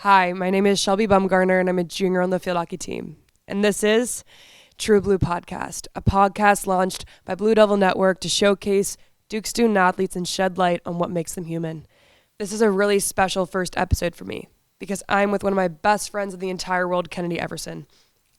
Hi, my name is Shelby Bumgarner, and I'm a junior on the field hockey team. And this is True Blue Podcast, a podcast launched by Blue Devil Network to showcase Duke student athletes and shed light on what makes them human. This is a really special first episode for me because I'm with one of my best friends in the entire world, Kennedy Everson.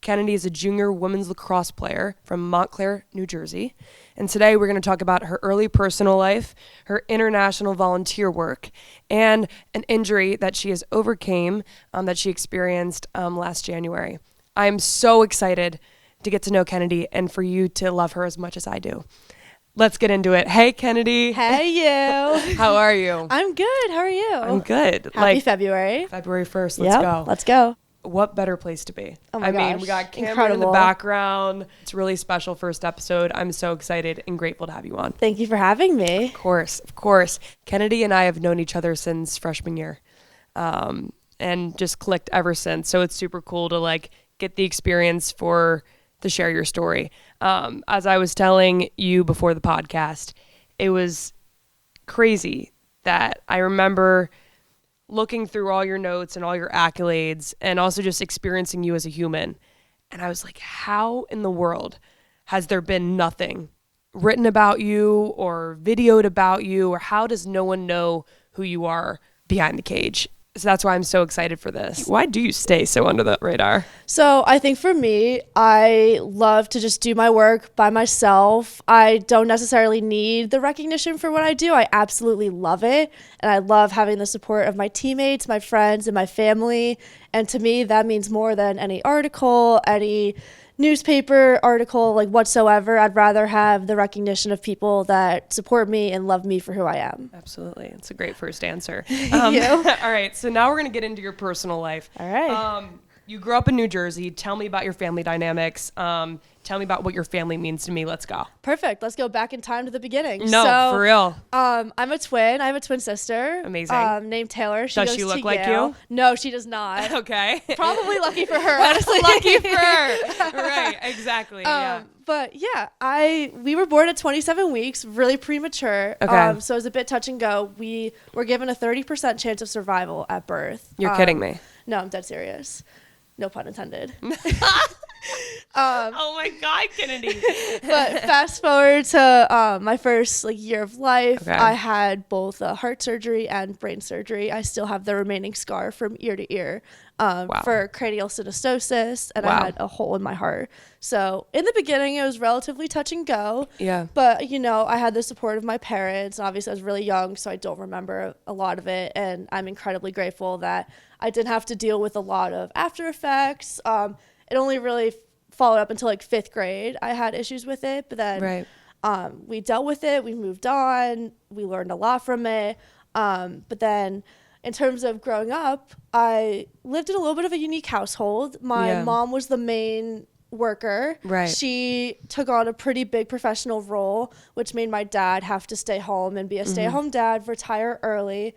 Kennedy is a junior women's lacrosse player from Montclair, New Jersey. And today we're going to talk about her early personal life, her international volunteer work, and an injury that she has overcame that she experienced last January. I'm so excited to get to know Kennedy and for you to love her as much as I do. Let's get into it. Hey, Kennedy. Hey, you. How are you? I'm good. How are you? I'm good. Happy February. February 1st. Let's go. Let's go. What better place to be? Oh my gosh. I mean, we got Cameron in the background. It's a really special first episode. I'm so excited and grateful to have you on. Thank you for having me. Of course. Kennedy and I have known each other since freshman year, and just clicked ever since. So it's super cool to get the experience to share your story. As I was telling you before the podcast, it was crazy that I remember looking through all your notes and all your accolades and also just experiencing you as a human. And I was like, how in the world has there been nothing written about you or videoed about you, or how does no one know who you are behind the cage? So that's why I'm so excited for this. Why do you stay so under the radar? So I think for me, I love to just do my work by myself. I don't necessarily need the recognition for what I do. I absolutely love it. And I love having the support of my teammates, my friends, and my family. And to me, that means more than any article, any newspaper article, whatsoever. I'd rather have the recognition of people that support me and love me for who I am. Absolutely. It's a great first answer. Thank you. All right. So now we're going to get into your personal life. All right. You grew up in New Jersey. Tell me about your family dynamics. Tell me about what your family means to me. Let's go. Perfect. Let's go back in time to the beginning. For real. I'm a twin. I have a twin sister. Amazing. Named Taylor. Does she look like Yale. you? No, she does not. Okay. Probably lucky for her, honestly. Lucky for her. Right. Exactly. Yeah. But yeah, we were born at 27 weeks, really premature. Okay. So it was a bit touch and go. We were given a 30% chance of survival at birth. You're kidding me. No, I'm dead serious. No pun intended. Oh my God, Kennedy. But fast forward to my first year of life, Okay. I had both heart surgery and brain surgery. I still have the remaining scar from ear to ear for cranial synostosis, and I had a hole in my heart. So in the beginning, it was relatively touch and go. Yeah. But, I had the support of my parents. Obviously, I was really young, so I don't remember a lot of it. And I'm incredibly grateful that I didn't have to deal with a lot of after effects. It only really followed up until 5th grade. I had issues with it, but then we dealt with it. We moved on. We learned a lot from it. But then in terms of growing up, I lived in a little bit of a unique household. My mom was the main worker. Right. She took on a pretty big professional role, which made my dad have to stay home and be a stay-at-home dad, retire early,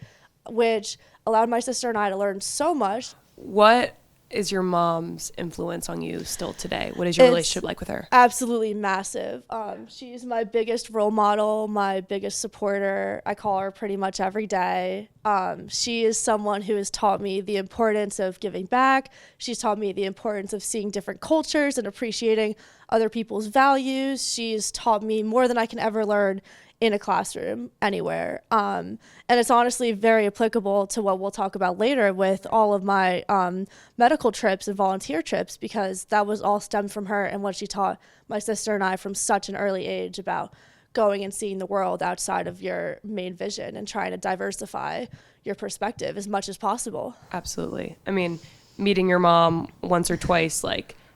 which allowed my sister and I to learn so much. What is your mom's influence on you still today? What is your relationship like with her? Absolutely massive. She's my biggest role model, my biggest supporter. I call her pretty much every day. She is someone who has taught me the importance of giving back. She's taught me the importance of seeing different cultures and appreciating other people's values. She's taught me more than I can ever learn in a classroom anywhere. And it's honestly very applicable to what we'll talk about later with all of my medical trips and volunteer trips, because that was all stemmed from her and what she taught my sister and I from such an early age about going and seeing the world outside of your main vision and trying to diversify your perspective as much as possible. Absolutely. I mean, meeting your mom once or twice,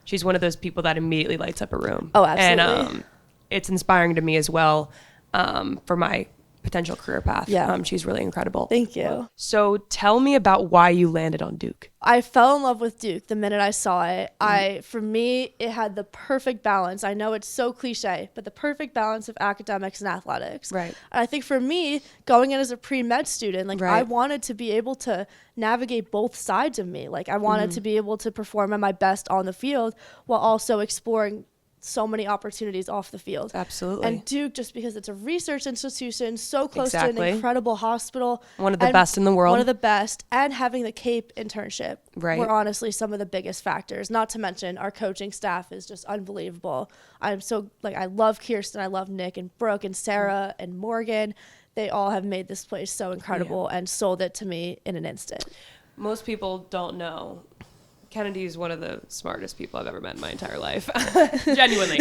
she's one of those people that immediately lights up a room. Oh, absolutely. And it's inspiring to me as well. For my potential career path. Yeah. She's really incredible. Thank you. So tell me about why you landed on Duke. I fell in love with Duke the minute I saw it. For me, it had the perfect balance. I know it's so cliche, but the perfect balance of academics and athletics. Right. And I think for me, going in as a pre-med student, I wanted to be able to navigate both sides of me. I wanted to be able to perform at my best on the field while also exploring so many opportunities off the field. Absolutely. And Duke, just because it's a research institution, so close to Exactly. an incredible hospital. One of the best in the world. One of the best. And having the CAPE internship Right. were honestly some of the biggest factors. Not to mention our coaching staff is just unbelievable. I'm so, like, I love Kirsten, I love Nick and Brooke and Sarah and Morgan. They all have made this place so incredible and sold it to me in an instant. Most people don't know. Kennedy is one of the smartest people I've ever met in my entire life. Genuinely.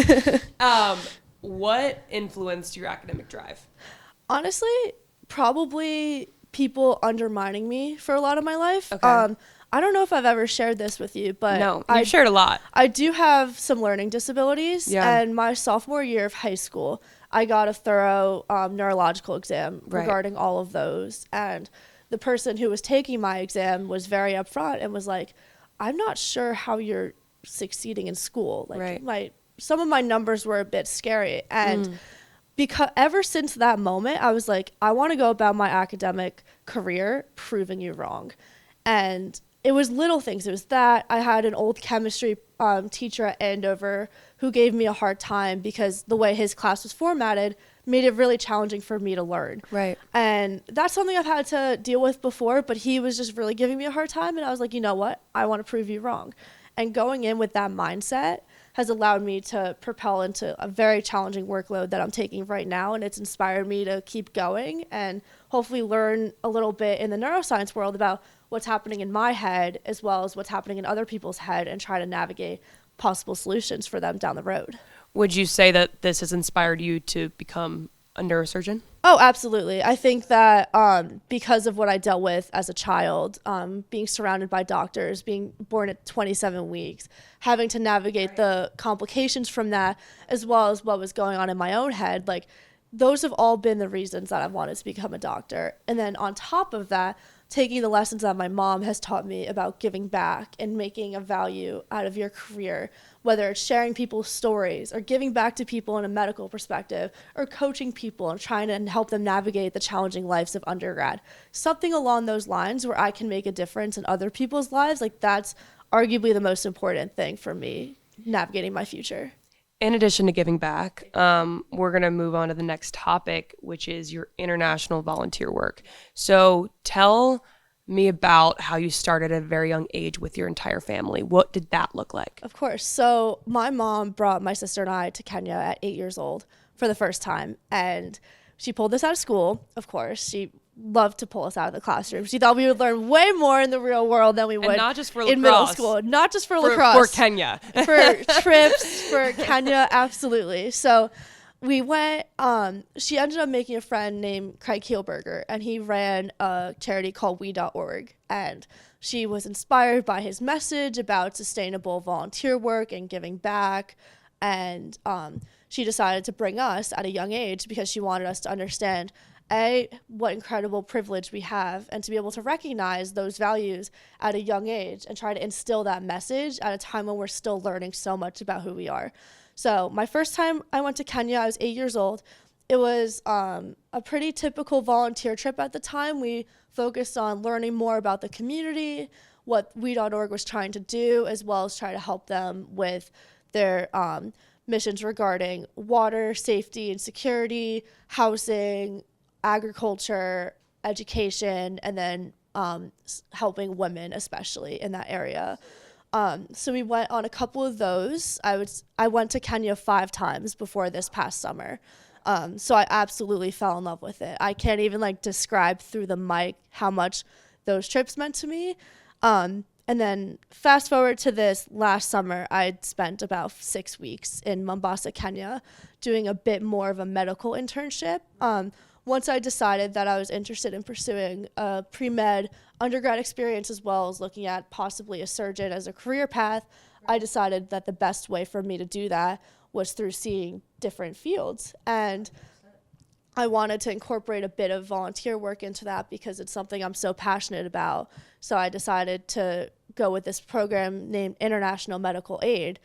What influenced your academic drive? Honestly, probably people undermining me for a lot of my life. Okay. I don't know if I've ever shared this with you, but No, you've shared a lot. I do have some learning disabilities. Yeah. And my sophomore year of high school, I got a thorough neurological exam regarding all of those. And the person who was taking my exam was very upfront and was like, I'm not sure how you're succeeding in school. Like some of my numbers were a bit scary. And because ever since that moment, I was like, I want to go about my academic career proving you wrong. And it was little things. It was that I had an old chemistry teacher at Andover who gave me a hard time because the way his class was formatted made it really challenging for me to learn. Right. And that's something I've had to deal with before, but he was just really giving me a hard time. And I was like, you know what? I want to prove you wrong. And going in with that mindset has allowed me to propel into a very challenging workload that I'm taking right now. And it's inspired me to keep going and hopefully learn a little bit in the neuroscience world about what's happening in my head as well as what's happening in other people's head and try to navigate possible solutions for them down the road. Would you say that this has inspired you to become a neurosurgeon? Oh, absolutely. I think that because of what I dealt with as a child, being surrounded by doctors, being born at 27 weeks, having to navigate the complications from that, as well as what was going on in my own head, like those have all been the reasons that I've wanted to become a doctor. And then on top of that, taking the lessons that my mom has taught me about giving back and making a value out of your career, whether it's sharing people's stories or giving back to people in a medical perspective or coaching people and trying to help them navigate the challenging lives of undergrad. Something along those lines where I can make a difference in other people's lives, like that's arguably the most important thing for me navigating my future. In addition to giving back, we're going to move on to the next topic, which is your international volunteer work. So tell me about how you started at a very young age with your entire family. What did that look like? Of course. So my mom brought my sister and I to Kenya at 8 years old for the first time. And she pulled us out of school, of course. She loved to pull us out of the classroom. She thought we would learn way more in the real world than we would not just for in middle lacrosse. school. Not just for lacrosse. For Kenya. For trips, for Kenya, absolutely. So we went, she ended up making a friend named Craig Kielberger, and he ran a charity called we.org. And she was inspired by his message about sustainable volunteer work and giving back. And she decided to bring us at a young age because she wanted us to understand what incredible privilege we have and to be able to recognize those values at a young age and try to instill that message at a time when we're still learning so much about who we are. So my first time I went to Kenya, I was 8 years old. It was a pretty typical volunteer trip at the time. We focused on learning more about the community, what we.org was trying to do, as well as try to help them with their missions regarding water, safety and security, housing, agriculture, education, and then helping women, especially in that area. So we went on a couple of those. I went to Kenya 5 times before this past summer. So I absolutely fell in love with it. I can't even describe through the mic how much those trips meant to me. And then fast forward to this last summer, I'd spent about 6 weeks in Mombasa, Kenya, doing a bit more of a medical internship. Once I decided that I was interested in pursuing a pre-med undergrad experience as well as looking at possibly a surgeon as a career path, I decided that the best way for me to do that was through seeing different fields. And I wanted to incorporate a bit of volunteer work into that because it's something I'm so passionate about. So I decided to go with this program named International Medical Aid.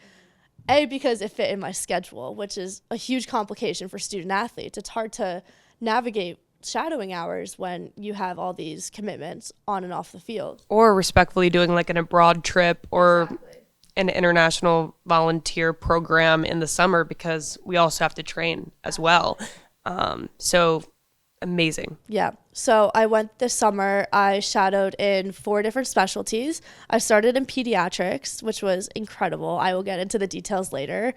Because it fit in my schedule, which is a huge complication for student athletes. It's hard to navigate shadowing hours when you have all these commitments on and off the field. Or respectfully doing an abroad trip or an international volunteer program in the summer because we also have to train as well. So amazing. Yeah. So I went this summer. I shadowed in 4 different specialties. I started in pediatrics, which was incredible. I will get into the details later.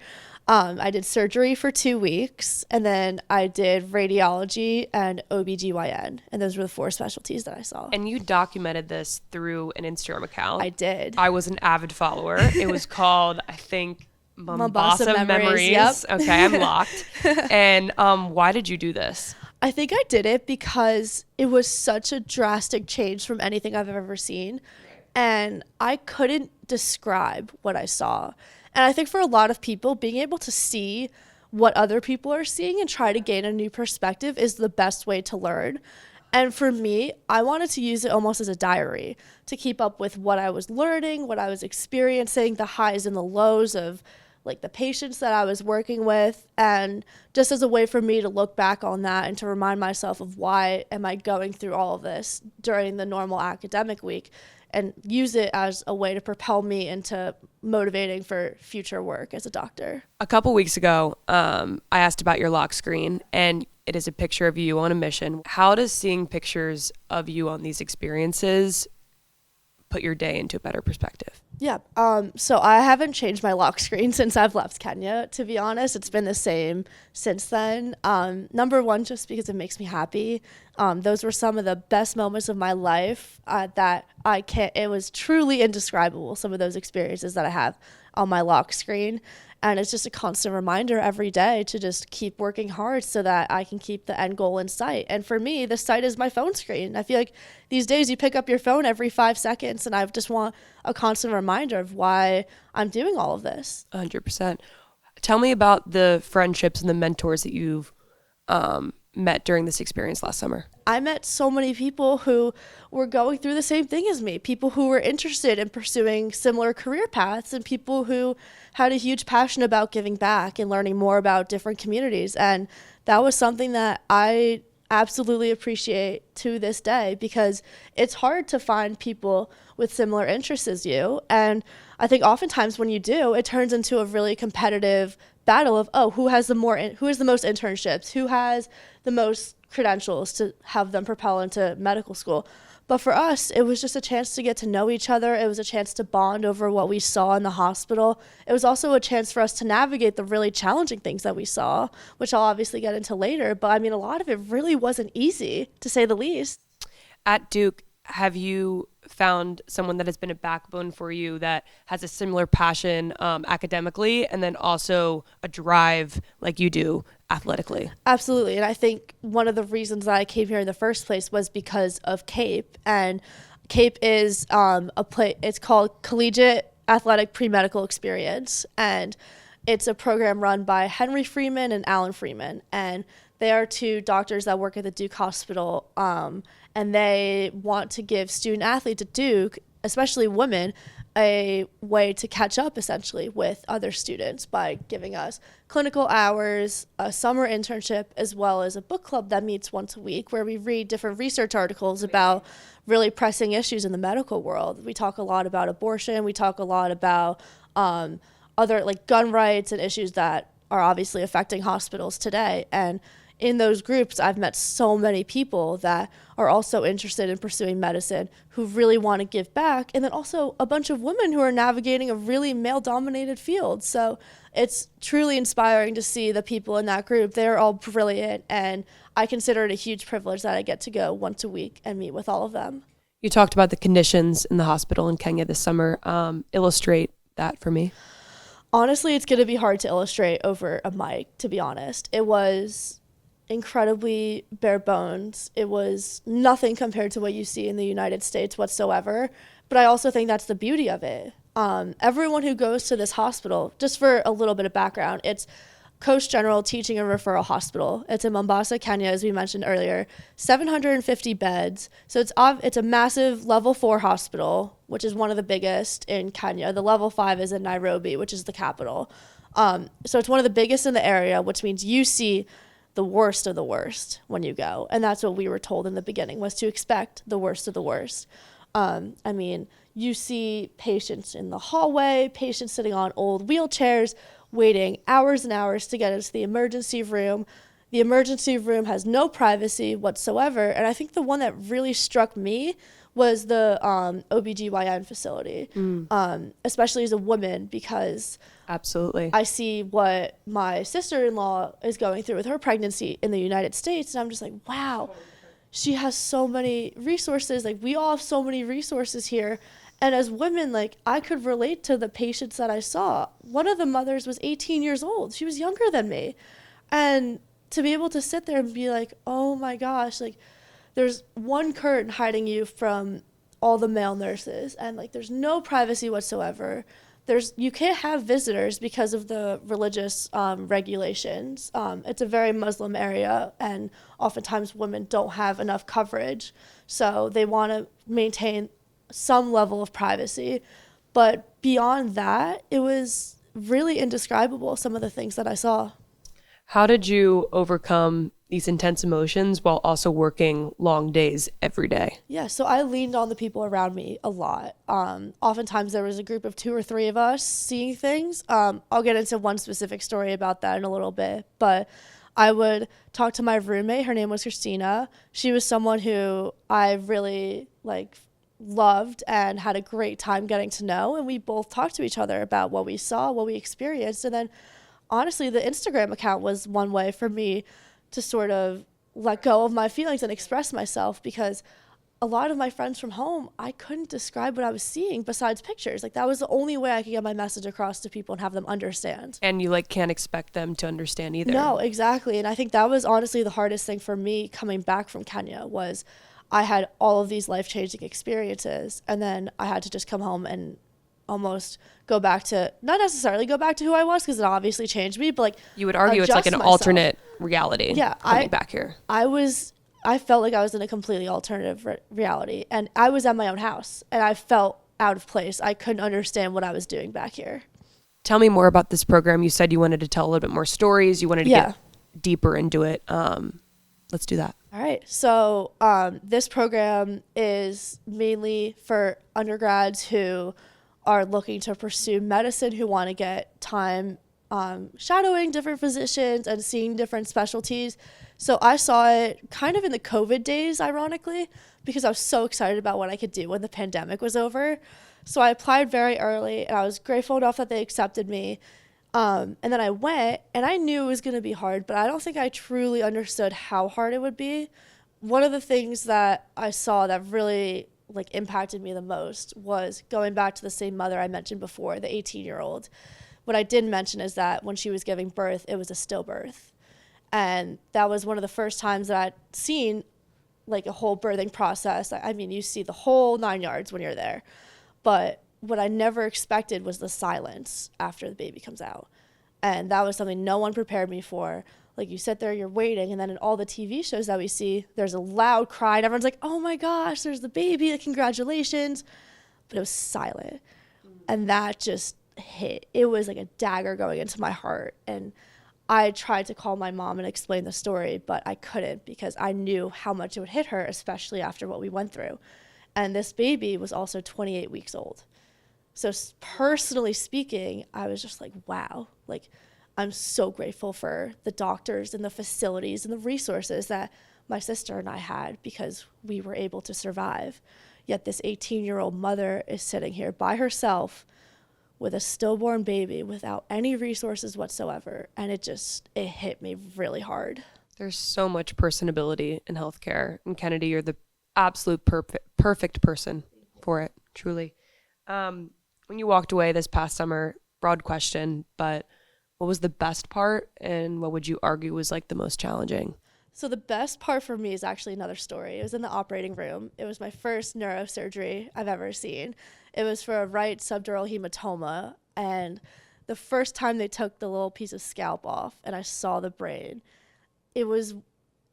I did surgery for 2 weeks, and then I did radiology and OBGYN. And those were the 4 specialties that I saw. And you documented this through an Instagram account. I did. I was an avid follower. It was called, I think, Mombasa Memories. Yep. Okay, I'm locked. And why did you do this? I think I did it because it was such a drastic change from anything I've ever seen. And I couldn't describe what I saw. And I think for a lot of people, being able to see what other people are seeing and try to gain a new perspective is the best way to learn. And for me, I wanted to use it almost as a diary to keep up with what I was learning, what I was experiencing, the highs and the lows of like the patients that I was working with, and just as a way for me to look back on that and to remind myself of why am I going through all of this during the normal academic week, and use it as a way to propel me into motivating for future work as a doctor. A couple weeks ago, I asked about your lock screen, and it is a picture of you on a mission. How does seeing pictures of you on these experiences put your day into a better perspective? Yeah. So I haven't changed my lock screen since I've left Kenya, to be honest. It's been the same since then. Number one, just because it makes me happy. Those were some of the best moments of my life that it was truly indescribable, some of those experiences that I have on my lock screen. And it's just a constant reminder every day to just keep working hard so that I can keep the end goal in sight. And for me, the sight is my phone screen. I feel like these days you pick up your phone every 5 seconds, and I just want a constant reminder of why I'm doing all of this. 100%. Tell me about the friendships and the mentors that you've met during this experience last summer. I met so many people who were going through the same thing as me, people who were interested in pursuing similar career paths, and people who had a huge passion about giving back and learning more about different communities. And that was something that I absolutely appreciate to this day, because it's hard to find people with similar interests as you. And I think oftentimes when you do, it turns into a really competitive battle of, who is the most internships, who has the most credentials to have them propel into medical school. But for us, it was just a chance to get to know each other. It was a chance to bond over what we saw in the hospital. It was also a chance for us to navigate the really challenging things that we saw, which I'll obviously get into later. But I mean, a lot of it really wasn't easy, to say the least. At Duke, have you found someone that has been a backbone for you that has a similar passion academically, and then also a drive like you do athletically? Absolutely. And I think one of the reasons that I came here in the first place was because of CAPE. And CAPE is it's called Collegiate Athlete Premedical Experience. And it's a program run by Henry Friedman and Allan Friedman. And they are 2 doctors that work at the Duke Hospital. And they want to give student athletes at Duke, especially women, a way to catch up essentially with other students by giving us clinical hours, a summer internship, as well as a book club that meets once a week where we read different research articles about really pressing issues in the medical world. We talk a lot about abortion. We talk a lot about other like gun rights and issues that are obviously affecting hospitals today. And in those groups, I've met so many people that are also interested in pursuing medicine, who really want to give back, and then also a bunch of women who are navigating a really male-dominated field. So it's truly inspiring to see the people in that group. They're all brilliant, and I consider it a huge privilege that I get to go once a week and meet with all of them. You talked about the conditions in the hospital in Kenya this summer. Illustrate that for me. Honestly, it's going to be hard to illustrate over a mic, to be honest. It was incredibly bare bones. It was nothing compared to what you see in the United States whatsoever. But I also think that's the beauty of it. Everyone who goes to this hospital, just for a little bit of background, it's Coast General Teaching and Referral Hospital. It's in Mombasa, Kenya, as we mentioned earlier. 750 beds. So it's a massive level 4 hospital, which is one of the biggest in Kenya. The level 5 is in Nairobi, which is the capital. So it's one of the biggest in the area, which means you see the worst of the worst when you go. And that's what we were told in the beginning, was to expect the worst of the worst. I mean, you see patients in the hallway, patients sitting on old wheelchairs, waiting hours and hours to get into the emergency room. The emergency room has no privacy whatsoever. And I think the one that really struck me was the OBGYN facility, especially as a woman, because Absolutely. I see what my sister-in-law is going through with her pregnancy in the United States. And I'm just like, wow, she has so many resources. Like, we all have so many resources here. And as women, like, I could relate to the patients that I saw. One of the mothers was 18 years old. She was younger than me. And to be able to sit there and be like, oh my gosh, like, there's one curtain hiding you from all the male nurses. And, like, there's no privacy whatsoever. You can't have visitors because of the religious regulations. It's a very Muslim area, and oftentimes women don't have enough coverage. So they want to maintain some level of privacy. But beyond that, it was really indescribable, some of the things that I saw. How did you overcome these intense emotions while also working long days every day? Yeah, so I leaned on the people around me a lot. Oftentimes there was a group of 2 or 3 of us seeing things. I'll get into one specific story about that in a little bit, but I would talk to my roommate. Her name was Christina. She was someone who I really loved and had a great time getting to know, and we both talked to each other about what we saw, what we experienced. And then honestly, the Instagram account was one way for me to sort of let go of my feelings and express myself, because a lot of my friends from home, I couldn't describe what I was seeing besides pictures. Like, that was the only way I could get my message across to people and have them understand. And you can't expect them to understand either. No, exactly. And I think that was honestly the hardest thing for me coming back from Kenya, was I had all of these life-changing experiences, and then I had to just come home and almost go back to, not necessarily go back to who I was, because it obviously changed me, but you would argue it's like an alternate reality. Yeah, coming back here. I felt like I was in a completely alternative reality, and I was at my own house, and I felt out of place. I couldn't understand what I was doing back here. Tell me more about this program. You said you wanted to tell a little bit more stories. You wanted to get deeper into it. Let's do that. All right. So this program is mainly for undergrads who are looking to pursue medicine, who want to get time shadowing different physicians and seeing different specialties. So I saw it kind of in the COVID days, ironically, because I was so excited about what I could do when the pandemic was over. So I applied very early, and I was grateful enough that they accepted me. And then I went, and I knew it was going to be hard, but I don't think I truly understood how hard it would be. One of the things that I saw that really impacted me the most was going back to the same mother I mentioned before, the 18-year-old. What I didn't mention is that when she was giving birth, it was a stillbirth. And that was one of the first times that I'd seen a whole birthing process. I mean, you see the whole 9 yards when you're there. But what I never expected was the silence after the baby comes out. And that was something no one prepared me for. You sit there, you're waiting, and then in all the TV shows that we see, there's a loud cry, and everyone's like, oh my gosh, there's the baby, congratulations. But it was silent. And that just hit. It was like a dagger going into my heart. And I tried to call my mom and explain the story, but I couldn't, because I knew how much it would hit her, especially after what we went through. And this baby was also 28 weeks old. So personally speaking, I was just like, wow, I'm so grateful for the doctors and the facilities and the resources that my sister and I had, because we were able to survive. Yet this 18-year-old mother is sitting here by herself with a stillborn baby without any resources whatsoever. And it hit me really hard. There's so much personability in healthcare. And Kennedy, you're the absolute perfect person for it, truly. When you walked away this past summer, broad question, but what was the best part, and what would you argue was the most challenging? So the best part for me is actually another story. It was in the operating room. It was my first neurosurgery I've ever seen. It was for a right subdural hematoma, and the first time they took the little piece of scalp off and I saw the brain, it was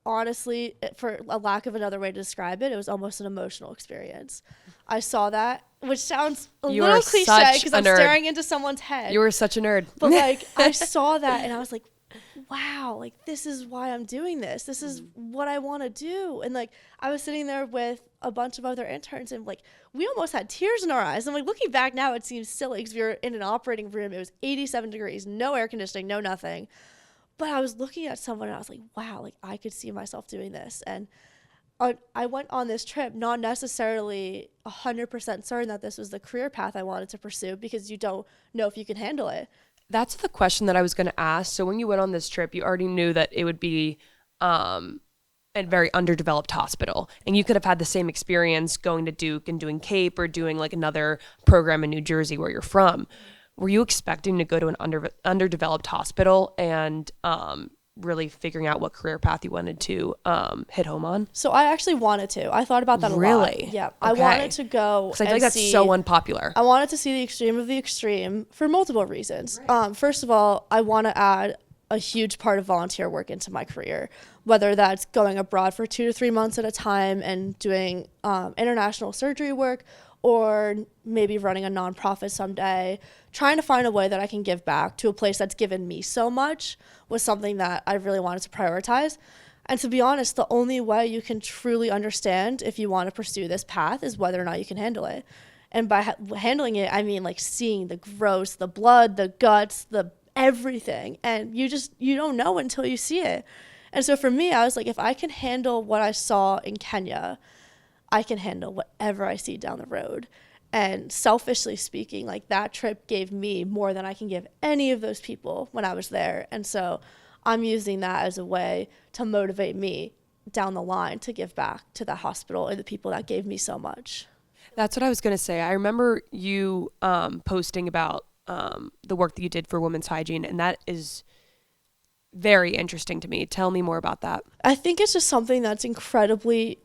honestly, for a lack of another way to describe it, it was almost an emotional experience. I saw that, which sounds a little cliche because I'm staring into someone's head. You were such a nerd. But I saw that and I was like, wow, like this is why I'm doing this. This is what I want to do. And like I was sitting there with a bunch of other interns and like we almost had tears in our eyes. And like looking back now, it seems silly because we were in an operating room. It was 87 degrees, no air conditioning, no nothing. But I was looking at someone and I was like, wow, like I could see myself doing this. And I went on this trip not necessarily 100% certain that this was the career path I wanted to pursue because you don't know if you can handle it. That's the question that I was going to ask. So when you went on this trip, you already knew that it would be a very underdeveloped hospital. And you could have had the same experience going to Duke and doing CAPE or doing like another program in New Jersey where you're from. Were you expecting to go to an underdeveloped hospital and really figuring out what career path you wanted to hit home on? So I actually wanted to. I thought about that a lot. Really? Yeah. Okay. I wanted to go. Because I feel like that's so unpopular. I wanted to see the extreme of the extreme for multiple reasons. Right. First of all, I want to add a huge part of volunteer work into my career, whether that's going abroad for 2 to 3 months at a time and doing international surgery work, or maybe running a nonprofit someday. Trying to find a way that I can give back to a place that's given me so much was something that I really wanted to prioritize. And to be honest, the only way you can truly understand if you want to pursue this path is whether or not you can handle it. And by handling it, I mean like seeing the gross, the blood, the guts, the everything. And you don't know until you see it. And so for me, I was like, if I can handle what I saw in Kenya, I can handle whatever I see down the road. And selfishly speaking, like that trip gave me more than I can give any of those people when I was there. And so I'm using that as a way to motivate me down the line to give back to the hospital and the people that gave me so much. That's what I was going to say. I remember you posting about the work that you did for women's hygiene, and that is very interesting to me. Tell me more about that. I think it's just something that's incredibly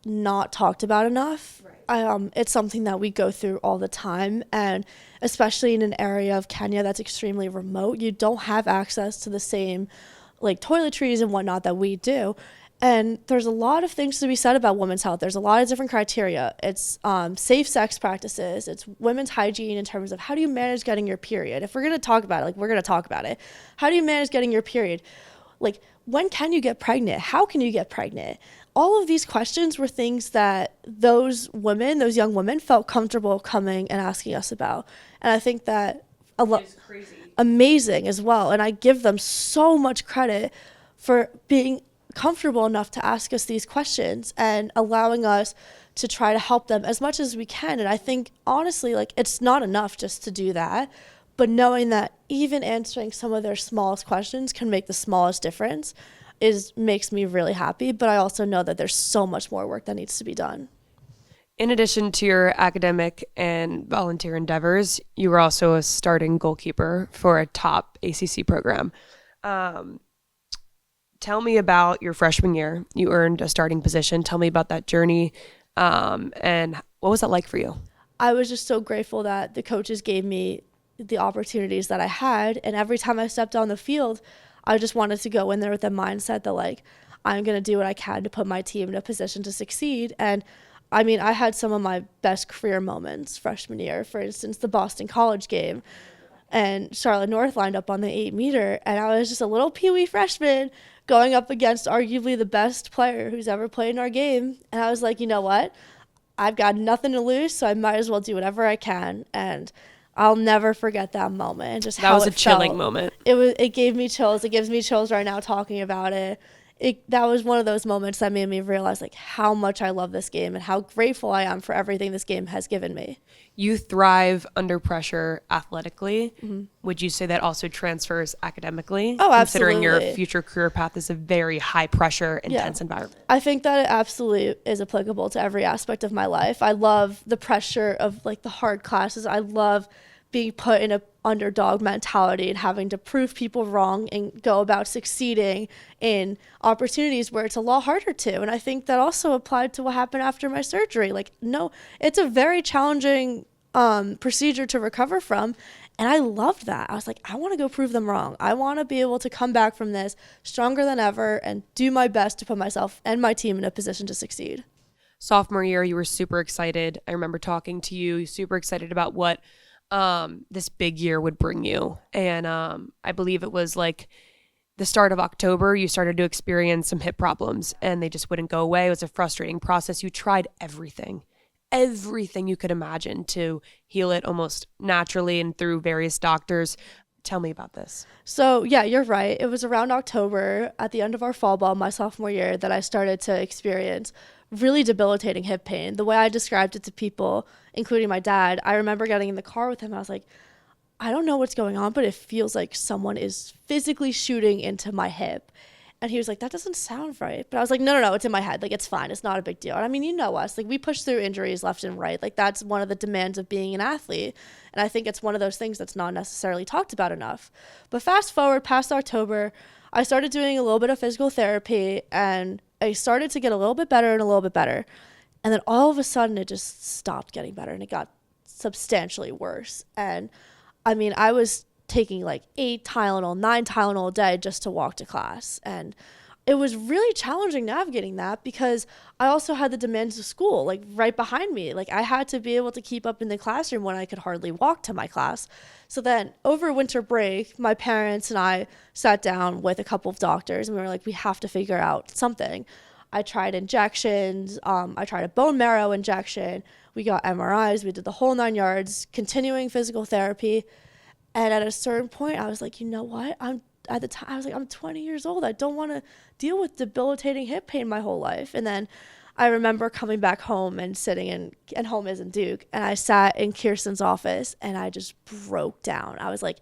not talked about enough. Right. It's something that we go through all the time, and especially in an area of Kenya that's extremely remote, you don't have access to the same like toiletries and whatnot that we do. And there's a lot of things to be said about women's health. There's a lot of different criteria. It's safe sex practices. It's women's hygiene in terms of how do you manage getting your period. If we're going to talk about it, like we're going to talk about it. How do you manage getting your period? Like when can you get pregnant? How can you get pregnant? All of these questions were things that those young women felt comfortable coming and asking us about. And I think that amazing as well. And I give them so much credit for being comfortable enough to ask us these questions and allowing us to try to help them as much as we can. And I think honestly, like it's not enough just to do that, but knowing that even answering some of their smallest questions can make the smallest difference makes me really happy. But I also know that there's so much more work that needs to be done. In addition to your academic and volunteer endeavors, you were also a starting goalkeeper for a top ACC program. Tell me about your freshman year. You earned a starting position. Tell me about that journey, and what was that like for you? I was just so grateful that the coaches gave me the opportunities that I had, and every time I stepped on the field, I just wanted to go in there with the mindset that like I'm going to do what I can to put my team in a position to succeed. And I mean, I had some of my best career moments freshman year. For instance, the Boston College game, and Charlotte North lined up on the 8-meter, and I was just a little peewee freshman going up against arguably the best player who's ever played in our game. And I was like, you know what? I've got nothing to lose, so I might as well do whatever I can. And I'll never forget that moment. And just that was a chilling moment. It gave me chills. It gives me chills right now talking about it. That was one of those moments that made me realize like how much I love this game and how grateful I am for everything this game has given me. You thrive under pressure athletically. Mm-hmm. Would you say that also transfers academically? Oh, considering absolutely. your future career path is a very high pressure, intense environment. I think that it absolutely is applicable to every aspect of my life. I love the pressure of like the hard classes. I love being put in a underdog mentality and having to prove people wrong and go about succeeding in opportunities where it's a lot harder to. And I think that also applied to what happened after my surgery. Like, no, it's a very challenging procedure to recover from. And I loved that. I was like, I want to go prove them wrong. I want to be able to come back from this stronger than ever and do my best to put myself and my team in a position to succeed. Sophomore year, you were super excited. I remember talking to you, super excited about what this big year would bring you. And I believe it was like the start of October, you started to experience some hip problems and they just wouldn't go away. It was a frustrating process. You tried everything you could imagine to heal it almost naturally and through various doctors. Tell me about this. So yeah, you're right. It was around October at the end of our fall ball, my sophomore year, that I started to experience really debilitating hip pain. The way I described it to people, including my dad, I remember getting in the car with him. I was like, I don't know what's going on, but it feels like someone is physically shooting into my hip. And he was like, that doesn't sound right. But I was like, no, it's in my head. Like, it's fine. It's not a big deal. And I mean, you know us. Like, we push through injuries left and right. Like, that's one of the demands of being an athlete. And I think it's one of those things that's not necessarily talked about enough. But fast forward past October, I started doing a little bit of physical therapy, and I started to get a little bit better and a little bit better. And then all of a sudden, it just stopped getting better, and it got substantially worse. And I mean, I was taking like 8 Tylenol, 9 Tylenol a day just to walk to class. And it was really challenging navigating that because I also had the demands of school like right behind me. Like I had to be able to keep up in the classroom when I could hardly walk to my class. So then over winter break, my parents and I sat down with a couple of doctors and we were like, we have to figure out something. I tried injections. I tried a bone marrow injection. We got MRIs. We did the whole 9 yards, continuing physical therapy. And at a certain point, I was like, you know what? At the time, I was like, I'm 20 years old. I don't want to deal with debilitating hip pain my whole life. And then I remember coming back home and sitting and home is in Duke. And I sat in Kirsten's office and I just broke down. I was like,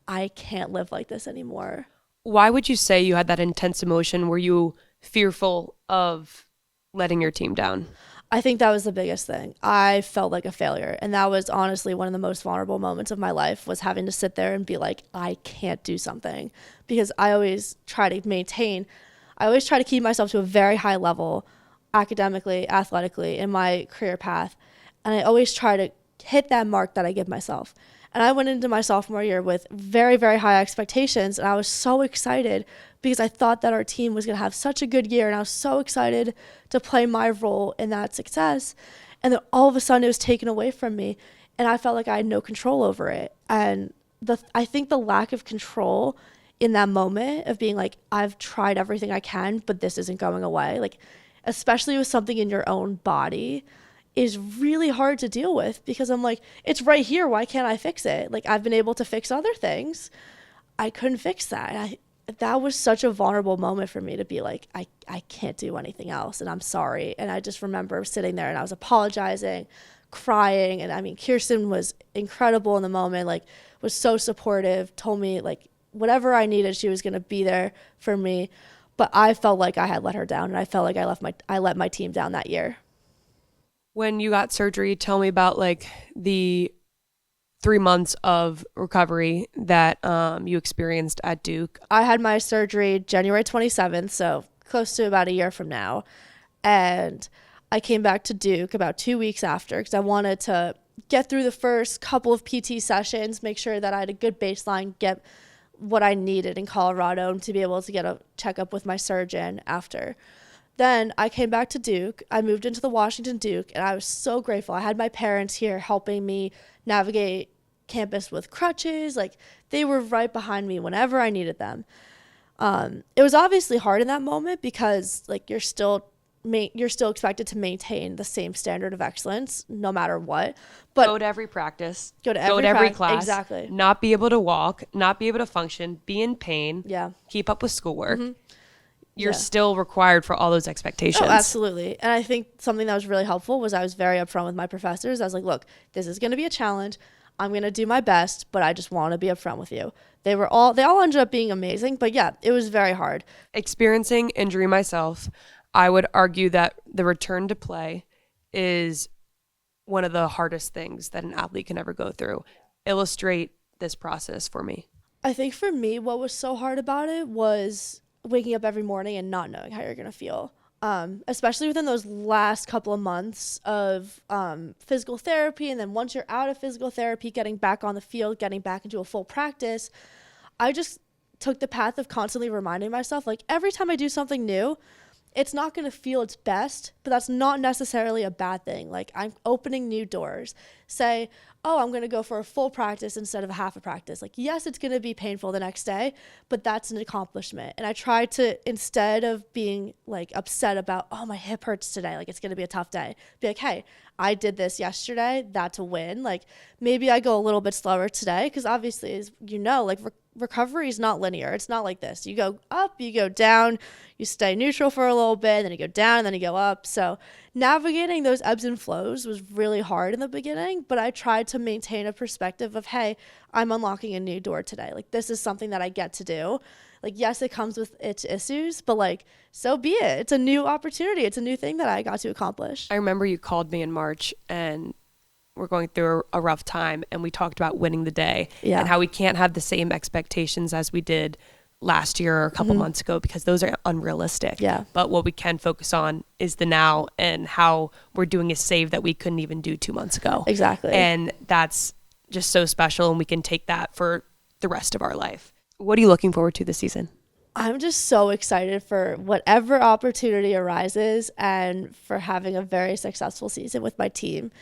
I can't live like this anymore. Why would you say you had that intense emotion? Were you fearful of letting your team down? I think that was the biggest thing. I felt like a failure. And that was honestly one of the most vulnerable moments of my life, was having to sit there and be like, I can't do something. Because I always try to keep myself to a very high level academically, athletically in my career path. And I always try to hit that mark that I give myself. And I went into my sophomore year with very, very high expectations. And I was so excited because I thought that our team was going to have such a good year. And I was so excited to play my role in that success. And then all of a sudden it was taken away from me. And I felt like I had no control over it. And I think the lack of control in that moment of being like, I've tried everything I can, but this isn't going away. Like, especially with something in your own body, is really hard to deal with because I'm like, it's right here. Why can't I fix it? Like, I've been able to fix other things. I couldn't fix that. And that was such a vulnerable moment for me to be like, I can't do anything else and I'm sorry. And I just remember sitting there and I was apologizing, crying. And I mean, Kirsten was incredible in the moment, like was so supportive, told me like whatever I needed, she was going to be there for me. But I felt like I had let her down, and I felt like I let my team down that year. When you got surgery, tell me about like the 3 months of recovery that you experienced at Duke. I had my surgery January 27th, so close to about a year from now. And I came back to Duke about 2 weeks after because I wanted to get through the first couple of PT sessions, make sure that I had a good baseline, get what I needed in Colorado to be able to get a checkup with my surgeon after. Then I came back to Duke. I moved into the Washington Duke, and I was so grateful. I had my parents here helping me navigate campus with crutches. Like, they were right behind me whenever I needed them. It was obviously hard in that moment because like you're still expected to maintain the same standard of excellence no matter what. But go to every practice, go to every class, exactly. Not be able to walk, not be able to function, be in pain, yeah, keep up with schoolwork. Mm-hmm. You're still required for all those expectations. Oh, absolutely. And I think something that was really helpful was I was very upfront with my professors. I was like, look, this is going to be a challenge. I'm going to do my best, but I just want to be upfront with you. They all ended up being amazing, but yeah, it was very hard. Experiencing injury myself, I would argue that the return to play is one of the hardest things that an athlete can ever go through. Illustrate this process for me. I think for me, what was so hard about it was waking up every morning and not knowing how you're going to feel. Especially within those last couple of months of physical therapy. And then once you're out of physical therapy, getting back on the field, getting back into a full practice, I just took the path of constantly reminding myself, like every time I do something new, it's not going to feel its best, but that's not necessarily a bad thing. Like, I'm opening new doors. Say, oh, I'm going to go for a full practice instead of a half a practice. Like, yes, it's going to be painful the next day, but that's an accomplishment. And I try to, instead of being like upset about, oh, my hip hurts today, like it's going to be a tough day, be like, hey, I did this yesterday. That's a win. Like, maybe I go a little bit slower today, because obviously, as you know, like recovery is not linear. It's not like this. You go up, you go down, you stay neutral for a little bit, then you go down, and then you go up. So navigating those ebbs and flows was really hard in the beginning, but I tried to maintain a perspective of, hey, I'm unlocking a new door today. Like, this is something that I get to do. Like, yes, it comes with its issues, but like, so be it. It's a new opportunity. It's a new thing that I got to accomplish. I remember you called me in March and we're going through a rough time, and we talked about winning the day and how we can't have the same expectations as we did last year or a couple months ago, because those are unrealistic. Yeah. But what we can focus on is the now, and how we're doing a save that we couldn't even do 2 months ago. Exactly. And that's just so special, and we can take that for the rest of our life. What are you looking forward to this season? I'm just so excited for whatever opportunity arises, and for having a very successful season with my team.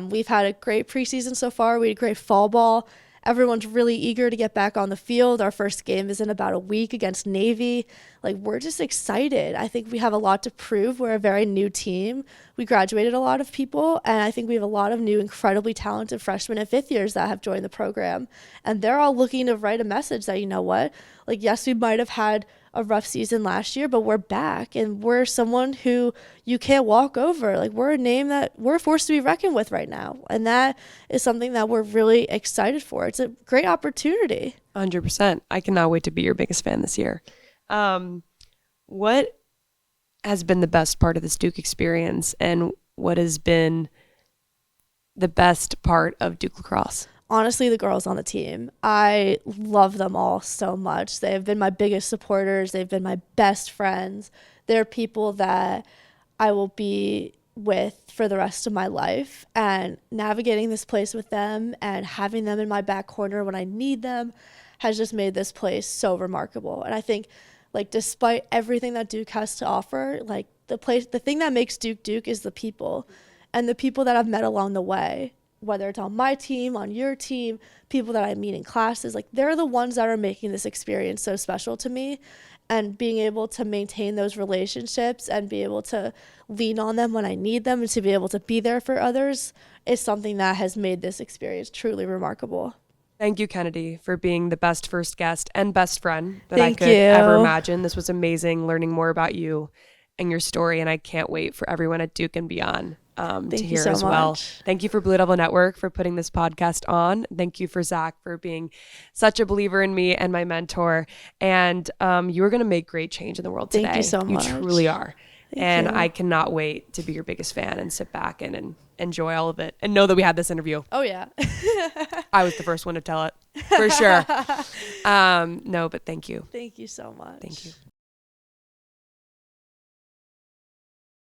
We've had a great preseason so far. We had a great fall ball. Everyone's really eager to get back on the field. Our first game is in about a week against Navy. Like, we're just excited. I think we have a lot to prove. We're a very new team. We graduated a lot of people, and I think we have a lot of new, incredibly talented freshmen and fifth years that have joined the program. And they're all looking to write a message that, you know what, like, yes, we might have had a rough season last year, but we're back, and we're someone who you can't walk over. Like, we're a name that we're forced to be reckoned with right now. And that is something that we're really excited for. It's a great opportunity. 100%. I cannot wait to be your biggest fan this year. What has been the best part of this Duke experience, and what has been the best part of Duke Lacrosse? Honestly, the girls on the team. I love them all so much. They have been my biggest supporters. They've been my best friends. They're people that I will be with for the rest of my life. And navigating this place with them and having them in my back corner when I need them has just made this place so remarkable. And I think, like, despite everything that Duke has to offer, like, the thing that makes Duke Duke is the people, and the people that I've met along the way. Whether it's on my team, on your team, people that I meet in classes, like, they're the ones that are making this experience so special to me. And being able to maintain those relationships and be able to lean on them when I need them, and to be able to be there for others, is something that has made this experience truly remarkable. Thank you, Kennedy, for being the best first guest and best friend that Thank I could you. ever imagine. This was amazing, learning more about you and your story, and I can't wait for everyone at Duke and beyond to hear so as well. much. Thank you for Blue Devil Network for putting this podcast on. Thank you for Zach for being such a believer in me and my mentor. And you are going to make great change in the world today. Thank you so much. You truly are. Thank you. I cannot wait to be your biggest fan and sit back and enjoy all of it, and know that we had this interview. Oh, yeah. I was the first one to tell it, for sure. No, but thank you. Thank you so much. Thank you.